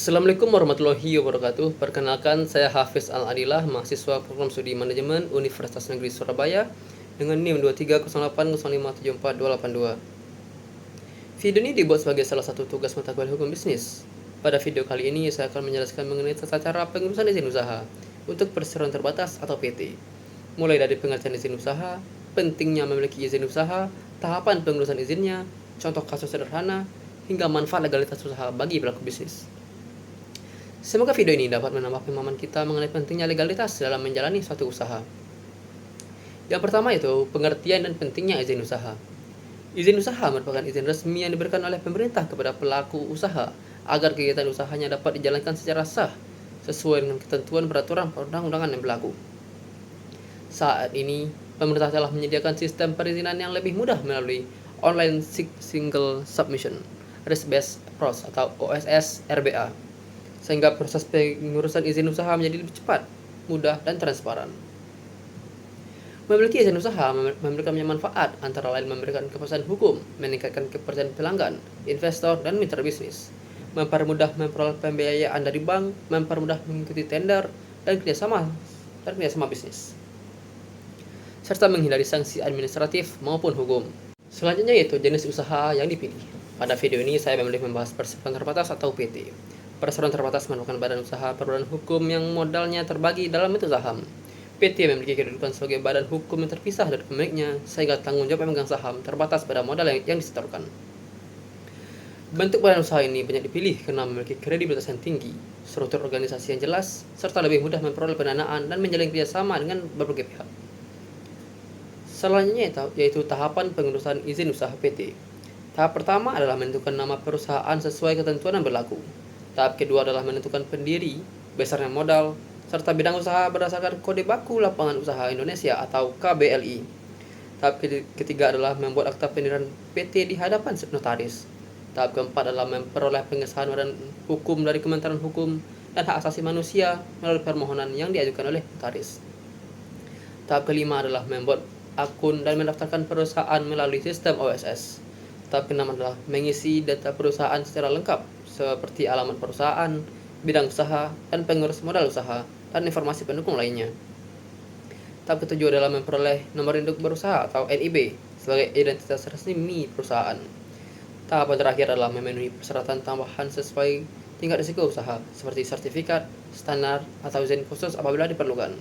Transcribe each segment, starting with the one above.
Assalamualaikum warahmatullahi wabarakatuh. Perkenalkan, saya Hafiz Al-Adilah, mahasiswa program studi manajemen Universitas Negeri Surabaya dengan NIM 230805748282. Video ini dibuat sebagai salah satu tugas mata kuliah hukum bisnis. Pada video kali ini saya akan menjelaskan mengenai tata cara pengurusan izin usaha untuk perseroan terbatas atau PT. Mulai dari pengertian izin usaha, pentingnya memiliki izin usaha, tahapan pengurusan izinnya, contoh kasus sederhana, hingga manfaat legalitas usaha bagi pelaku bisnis. Semoga video ini dapat menambah pemahaman kita mengenai pentingnya legalitas dalam menjalani suatu usaha. Yang pertama itu pengertian dan pentingnya izin usaha. Izin usaha merupakan izin resmi yang diberikan oleh pemerintah kepada pelaku usaha agar kegiatan usahanya dapat dijalankan secara sah sesuai dengan ketentuan peraturan perundang-undangan yang berlaku. Saat ini, pemerintah telah menyediakan sistem perizinan yang lebih mudah melalui Online Single Submission Risk Based Approach atau OSS RBA, sehingga proses pengurusan izin usaha menjadi lebih cepat, mudah, dan transparan. Memiliki izin usaha memberikan banyak manfaat, antara lain memberikan kepastian hukum, meningkatkan kepercayaan pelanggan, investor, dan mitra bisnis, mempermudah memperoleh pembiayaan dari bank, mempermudah mengikuti tender, dan kerjasama bisnis, serta menghindari sanksi administratif maupun hukum. Selanjutnya yaitu jenis usaha yang dipilih. Pada video ini saya memilih membahas perseroan terbatas atau PT. Perseroan terbatas merupakan badan usaha perbuatan hukum yang modalnya terbagi dalam bentuk saham. PT memiliki kedudukan sebagai badan hukum yang terpisah dari pemiliknya, sehingga tanggung jawab pemegang saham terbatas pada modal yang disetorkan. Bentuk badan usaha ini banyak dipilih karena memiliki kredibilitas yang tinggi, struktur organisasi yang jelas, serta lebih mudah memperoleh pendanaan dan menjalin kerjasama dengan berbagai pihak. Selanjutnya yaitu tahapan pengurusan izin usaha PT. Tahap pertama adalah menentukan nama perusahaan sesuai ketentuan yang berlaku. Tahap kedua adalah menentukan pendiri, besarnya modal, serta bidang usaha berdasarkan Kode Baku Lapangan Usaha Indonesia atau KBLI. Tahap ketiga adalah membuat akta pendirian PT di hadapan notaris. Tahap keempat adalah memperoleh pengesahan badan hukum dari Kementerian Hukum dan Hak Asasi Manusia melalui permohonan yang diajukan oleh notaris. Tahap kelima adalah membuat akun dan mendaftarkan perusahaan melalui sistem OSS. Tahap keenam adalah mengisi data perusahaan secara lengkap, seperti alamat perusahaan, bidang usaha, dan pengurus modal usaha, dan informasi pendukung lainnya. Tahap ketujuh adalah memperoleh nomor induk berusaha atau NIB sebagai identitas resmi perusahaan. Tahap terakhir adalah memenuhi persyaratan tambahan sesuai tingkat risiko usaha, seperti sertifikat, standar, atau izin khusus apabila diperlukan.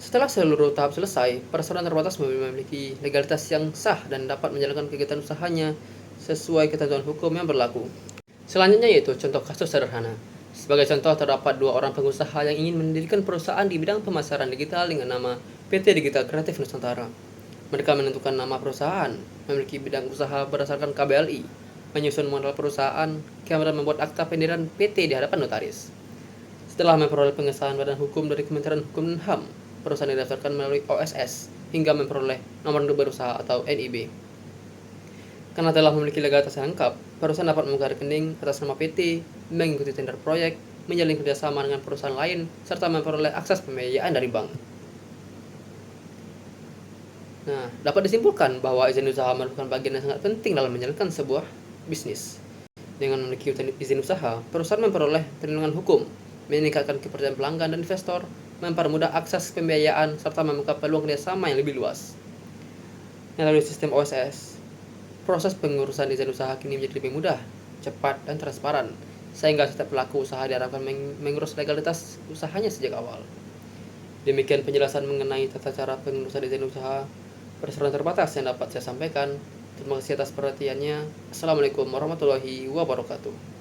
Setelah seluruh tahap selesai, perseroan terbatas memiliki legalitas yang sah dan dapat menjalankan kegiatan usahanya sesuai ketentuan hukum yang berlaku. Selanjutnya yaitu contoh kasus sederhana. Sebagai contoh, terdapat dua orang pengusaha yang ingin mendirikan perusahaan di bidang pemasaran digital dengan nama PT Digital Kreatif Nusantara. Mereka menentukan nama perusahaan, memiliki bidang usaha berdasarkan KBLI, menyusun modal perusahaan, kemudian membuat akta pendirian PT di hadapan notaris. Setelah memperoleh pengesahan badan hukum dari Kementerian Hukum dan HAM, perusahaan didaftarkan melalui OSS hingga memperoleh nomor induk berusaha atau NIB. Karena telah memiliki legalitas yang lengkap, perusahaan dapat membuka rekening atas nama PT, mengikuti tender proyek, menjalin kerjasama dengan perusahaan lain, serta memperoleh akses pembiayaan dari bank. Nah, dapat disimpulkan bahwa izin usaha merupakan bagian yang sangat penting dalam menjalankan sebuah bisnis. Dengan memiliki izin usaha, perusahaan memperoleh perlindungan hukum, meningkatkan kepercayaan pelanggan dan investor, mempermudah akses pembiayaan, serta membuka peluang kerjasama yang lebih luas. Melalui sistem OSS, proses pengurusan izin usaha kini menjadi lebih mudah, cepat, dan transparan, sehingga setiap pelaku usaha diharapkan mengurus legalitas usahanya sejak awal. Demikian penjelasan mengenai tata cara pengurusan izin usaha perseroan terbatas yang dapat saya sampaikan. Terima kasih atas perhatiannya. Assalamualaikum warahmatullahi wabarakatuh.